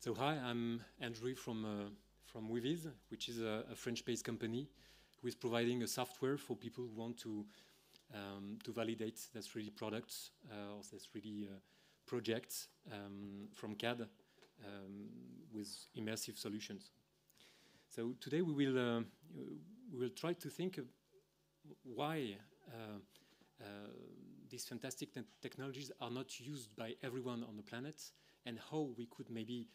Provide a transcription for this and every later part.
So hi, I'm Andrew from Wiviz, which is a French-based company who is providing a software for people who want to validate their 3D products or their 3D projects from CAD with immersive solutions. So today we will try to think of why these fantastic technologies are not used by everyone on the planet, and how we could maybe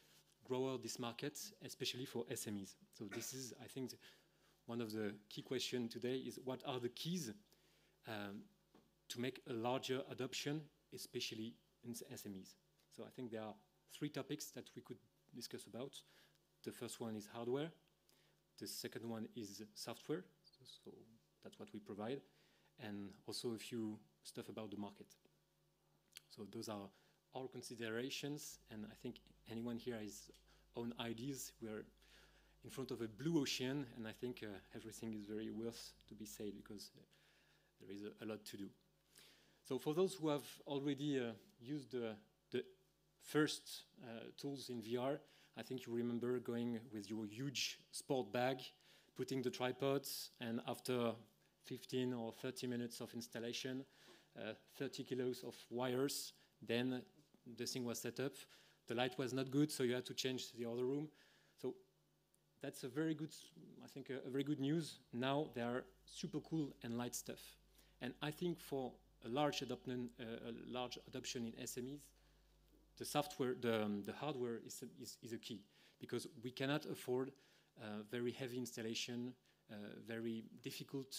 grow out this market, especially for SMEs. So this is, I think, one of the key questions today is what are the keys to make a larger adoption, especially in SMEs. So I think there are 3 topics that we could discuss about. The first one is hardware. The second one is software. So that's what we provide. And also a few stuff about the market. So those are our considerations, and I think anyone here has own ideas. We're in front of a blue ocean, and I think everything is very worth to be said because there is a lot to do. So for those who have already used the first tools in VR, I think you remember going with your huge sport bag, putting the tripods, and after 15 or 30 minutes of installation, 30 kilos of wires, then the thing was set up. The light was not good, so you had to change the other room. So that's a very good, I think, a very good news. Now there are super cool and light stuff. And I think for a large adoption in SMEs, the software, the hardware is a key, because we cannot afford very heavy installation, very difficult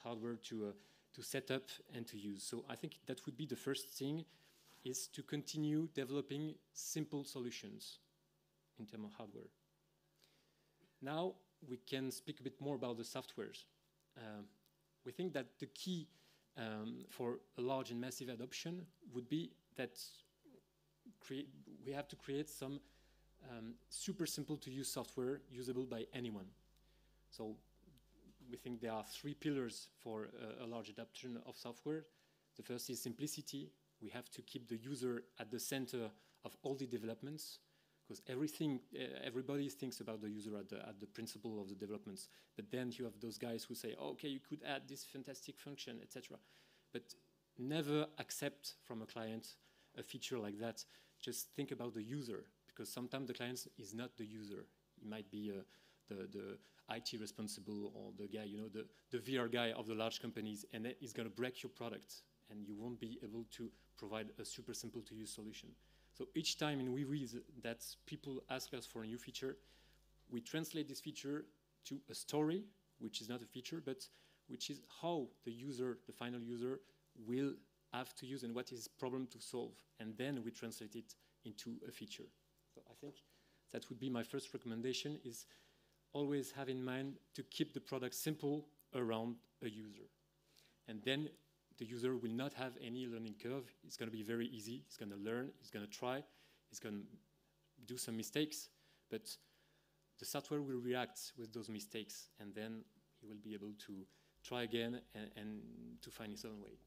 hardware to set up and to use. So I think that would be the first thing, is to continue developing simple solutions in terms of hardware. Now we can speak a bit more about the softwares. We think that the key for a large and massive adoption would be that we have to create some super simple to use software usable by anyone. So we think there are 3 pillars for a large adoption of software. The first is simplicity. We have to keep the user at the center of all the developments, because everybody thinks about the user at the principle of the developments. But then you have those guys who say, oh, okay, you could add this fantastic function, etc. But never accept from a client a feature like that. Just think about the user, because sometimes the client is not the user. He might be the IT responsible, or the guy, the VR guy of the large companies, and he's going to break your product, and you won't be able to provide a super simple to use solution. So each time in Wiviz that people ask us for a new feature, we translate this feature to a story, which is not a feature, but which is how the user, the final user, will have to use and what is problem to solve. And then we translate it into a feature. So I think that would be my first recommendation, is always have in mind to keep the product simple around a user. And then the user will not have any learning curve. It's going to be very easy. He's going to learn. He's going to try. He's going to do some mistakes. But the software will react with those mistakes. And then he will be able to try again and to find his own way.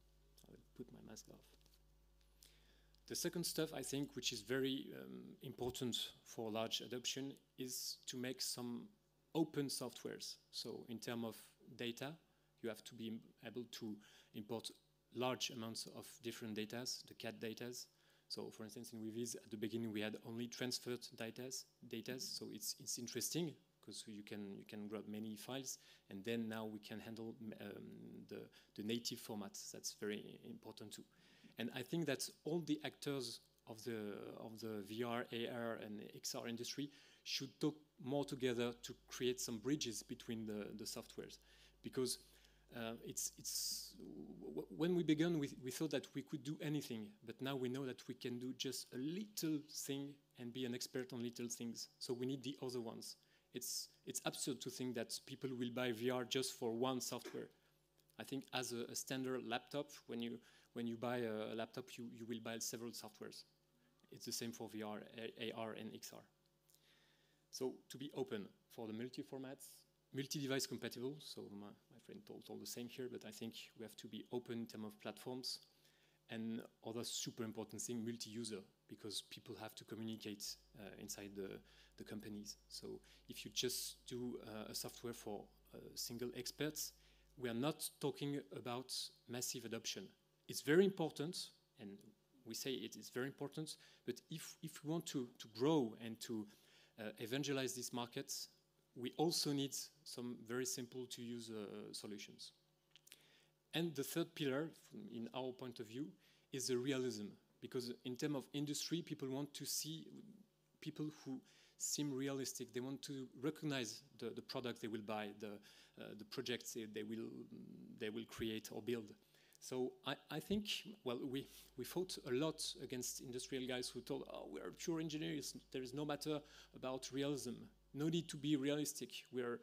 I will put my mask off. The second stuff, I think, which is very important for large adoption, is to make some open softwares. So in terms of data, you have to be able to import large amounts of different data, the CAD data. So for instance, in Wiviz, at the beginning, we had only transferred data. So it's interesting, because you can grab many files, and then now we can handle the native formats. That's very important too. And I think that all the actors of the VR, AR, and XR industry should talk more together to create some bridges between the softwares, because when we began, we thought that we could do anything, but now we know that we can do just a little thing and be an expert on little things. So we need the other ones. It's absurd to think that people will buy VR just for one software. I think as a standard laptop, when you buy a laptop, you will buy several softwares. It's the same for VR, AR, and XR. So to be open for the multi-formats, multi-device compatible, so my friend told the same here, but I think we have to be open in terms of platforms, And other super important thing, multi-user, because people have to communicate inside the companies. So if you just do a software for single experts, we are not talking about massive adoption. It's very important, and we say it is very important, but if we want to grow and to evangelize these markets, we also need some very simple to use solutions. And the third pillar, in our point of view, is the realism. Because in terms of industry, people want to see people who seem realistic. They want to recognize the product they will buy, the projects they will create or build. So I think, well, we fought a lot against industrial guys who told, oh, we are pure engineers. There is no matter about realism. No need to be realistic. We are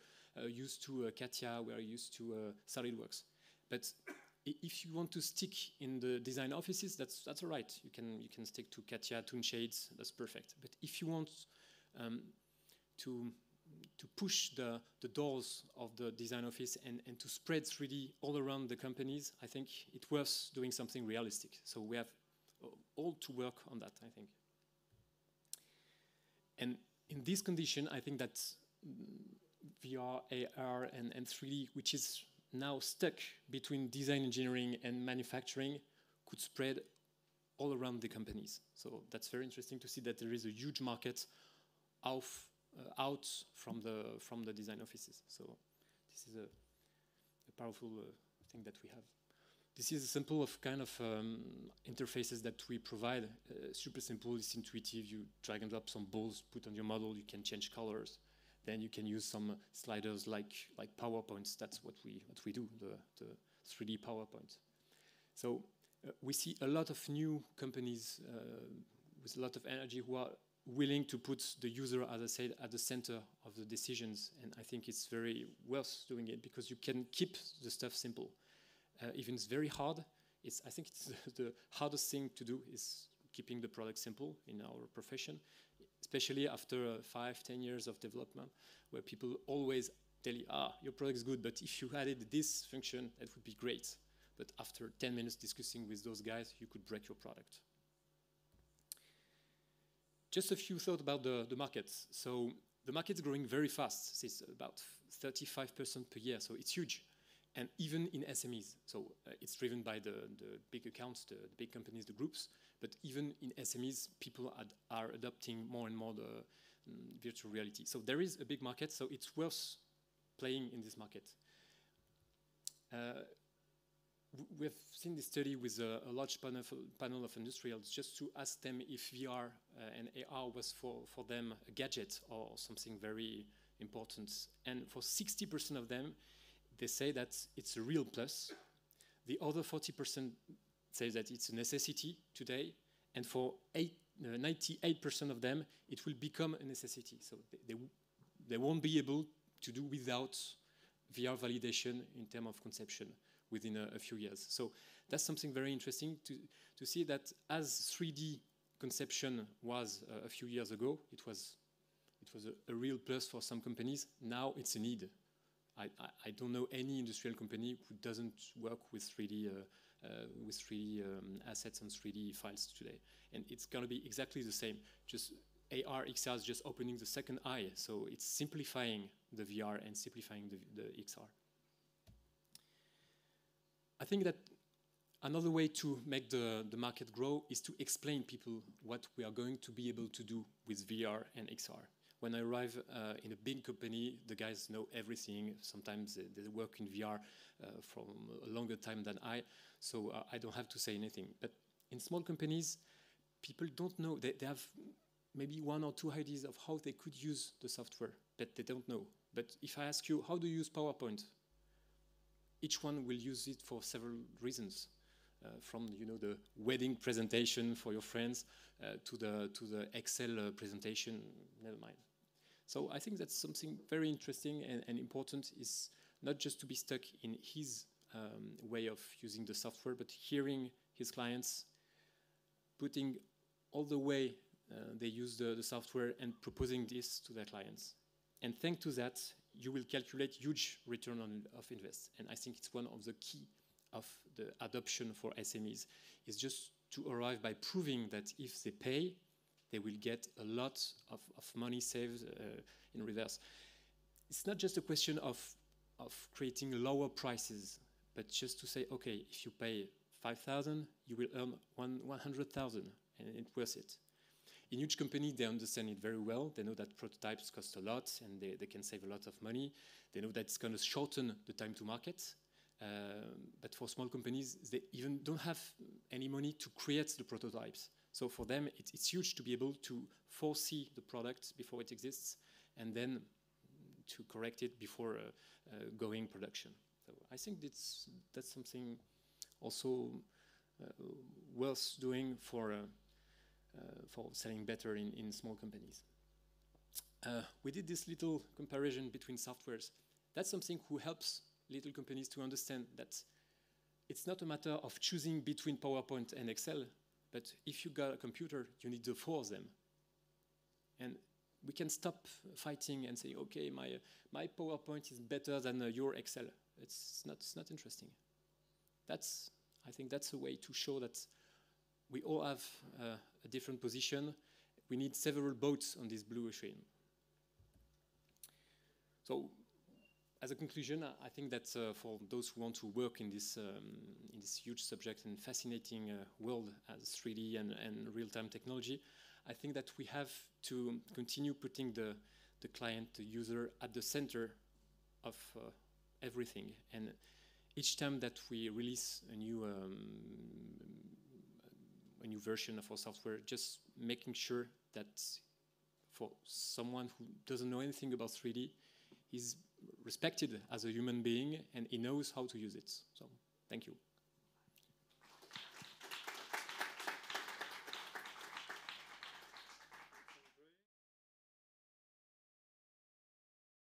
used to CATIA. We are used to SolidWorks. But if you want to stick in the design offices, that's all right. You can stick to CATIA, ToonShades. That's perfect. But if you want to push the doors of the design office and to spread 3D all around the companies, I think it's worth doing something realistic. So we have all to work on that, I think. And in this condition, I think that VR, AR, and 3D, which is now stuck between design engineering and manufacturing, could spread all around the companies. So that's very interesting to see that there is a huge market out from the design offices. So this is a powerful thing that we have. This is a sample of kind of interfaces that we provide. Super simple, it's intuitive. You drag and drop some balls, put on your model, you can change colors. Then you can use some sliders like PowerPoints. That's what we do, the 3D PowerPoint. So we see a lot of new companies with a lot of energy who are willing to put the user, as I said, at the center of the decisions. And I think it's very worth doing it because you can keep the stuff simple. Even it's very hard. I think it's the hardest thing to do is keeping the product simple in our profession, especially after 5-10 years of development, where people always tell you, your product is good, but if you added this function, that would be great. But after 10 minutes discussing with those guys, you could break your product. Just a few thoughts about the markets. So the market's growing very fast. It's about 35% per year, so it's huge. And even in SMEs. So it's driven by the big accounts, the big companies, the groups. But even in SMEs, people are adopting more and more the virtual reality. So there is a big market, so it's worth playing in this market. We've seen this study with a large panel of industrials just to ask them if VR and AR was for them a gadget or something very important. And for 60% of them, they say that it's a real plus. The other 40% say that it's a necessity today. And for 98% of them, it will become a necessity. So they won't be able to do without VR validation in terms of conception within a few years. So that's something very interesting to see that as 3D conception was a few years ago, it was a real plus for some companies. Now it's a need. I don't know any industrial company who doesn't work with 3D assets and 3D files today. And it's going to be exactly the same. Just AR, XR is just opening the second eye. So it's simplifying the VR and simplifying the XR. I think that another way to make the market grow is to explain people what we are going to be able to do with VR and XR. When I arrive in a big company, the guys know everything. Sometimes they work in VR for a longer time than I, so I don't have to say anything. But in small companies, people don't know. They have maybe 1 or 2 ideas of how they could use the software, but they don't know. But if I ask you, how do you use PowerPoint? Each one will use it for several reasons. From the wedding presentation for your friends to the Excel presentation, never mind. So I think that's something very interesting and important is not just to be stuck in his way of using the software, but hearing his clients, putting all the way they use the software and proposing this to their clients. And thanks to that, you will calculate huge return of invest. And I think it's one of the key of the adoption for SMEs is just to arrive by proving that if they pay, they will get a lot of money saved in reverse. It's not just a question of creating lower prices, but just to say, okay, if you pay 5,000, you will earn 100,000, and it's worth it. In huge companies, they understand it very well. They know that prototypes cost a lot, and they can save a lot of money. They know that it's going to shorten the time to market. But for small companies, they even don't have any money to create the prototypes. So for them, it's huge to be able to foresee the product before it exists, and then to correct it before going production. So I think that's something also worth doing for selling better in small companies. We did this little comparison between softwares. That's something who helps little companies to understand that it's not a matter of choosing between PowerPoint and Excel, but if you got a computer, you need the four of them. And we can stop fighting and say, okay, my PowerPoint is better than your Excel. It's not interesting. I think that's a way to show that we all have a different position. We need several boats on this blue ocean. So, as a conclusion, I think that for those who want to work in this huge subject and fascinating world as 3D and real-time technology, I think that we have to continue putting the client, the user, at the center of everything. And each time that we release a new version of our software, just making sure that for someone who doesn't know anything about 3D, he's respected as a human being and he knows how to use it. So, thank you.